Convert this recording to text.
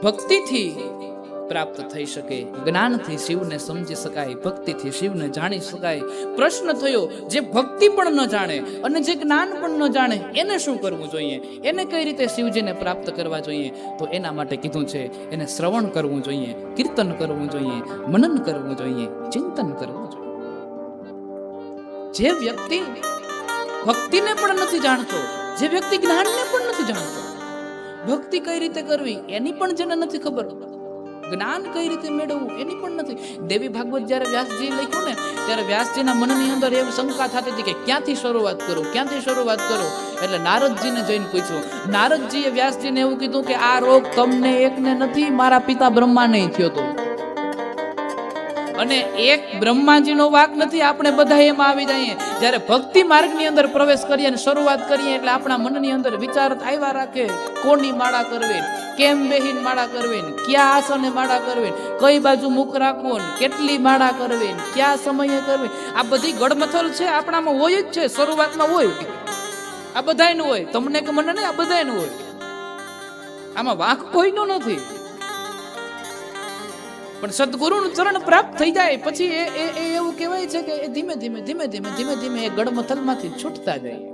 ભક્તિથી પ્રાપ્ત થઈ શકે, જ્ઞાનથી શિવને સમજી શકાય, ભક્તિથી શિવને જાણી શકાય. પ્રશ્ન થયો, જે ભક્તિ પણ ન જાણે અને જે જ્ઞાન પણ ન જાણે એને શું કરવું જોઈએ, એને કઈ રીતે શિવજીને પ્રાપ્ત કરવા જોઈએ? તો એના માટે કીધું છે, એને શ્રવણ કરવું જોઈએ, કીર્તન કરવું જોઈએ, મનન કરવું જોઈએ, ચિંતન કરવું જોઈએ. જે વ્યક્તિ ભક્તિને પણ નથી જાણતો, જે વ્યક્તિ જ્ઞાનને પણ નથી જાણતો, ભક્તિ કઈ રીતે કરવી એની પણ જેને નથી ખબર, જ્ઞાન કઈ રીતે મેળવવું એની પણ નથી. દેવી ભાગવત જ્યારે વ્યાસજી લખ્યું ને, ત્યારે વ્યાસજીના મનની અંદર એવી શંકા થતી હતી કે ક્યાંથી શરૂઆત કરું, ક્યાંથી શરૂઆત કરું. એટલે નારદજીને જઈને પૂછ્યું. નારદજીએ વ્યાસજીને એવું કીધું કે આ રોગ તમને એકને નથી, મારા પિતા બ્રહ્માને થયો હતો. અને એક બ્રહ્માજીનો વાક નથી, આપણે બધા એમાં આવી જઈએ. જ્યારે ભક્તિ માર્ગની અંદર પ્રવેશ કરીએ અને શરૂઆત કરીએ એટલે આપણા મનની અંદર વિચાર આવ્યા રાખે, કોની માળા કરવી, કેમ બેહીન માળા કરવી, ક્યાં આસને માળા કરવી, કઈ બાજુ મુખ રાખવું, કેટલી માળા કરવી, ક્યાં સમયે કરવી. આ બધી ગડમથલ છે, આપણામાં હોય જ છે, શરૂઆતમાં હોય. આ બધાયનું હોય, તમને કે મને નહીં, આ બધાયનું હોય. આમાં વાંક કોઈનો નથી. પણ સદગુરુનું ચરણ પ્રાપ્ત થઈ જાય પછી એ એવું કહેવાય છે કે એ ધીમે ધીમે એ ગડમથલમાંથી છૂટતા જાય.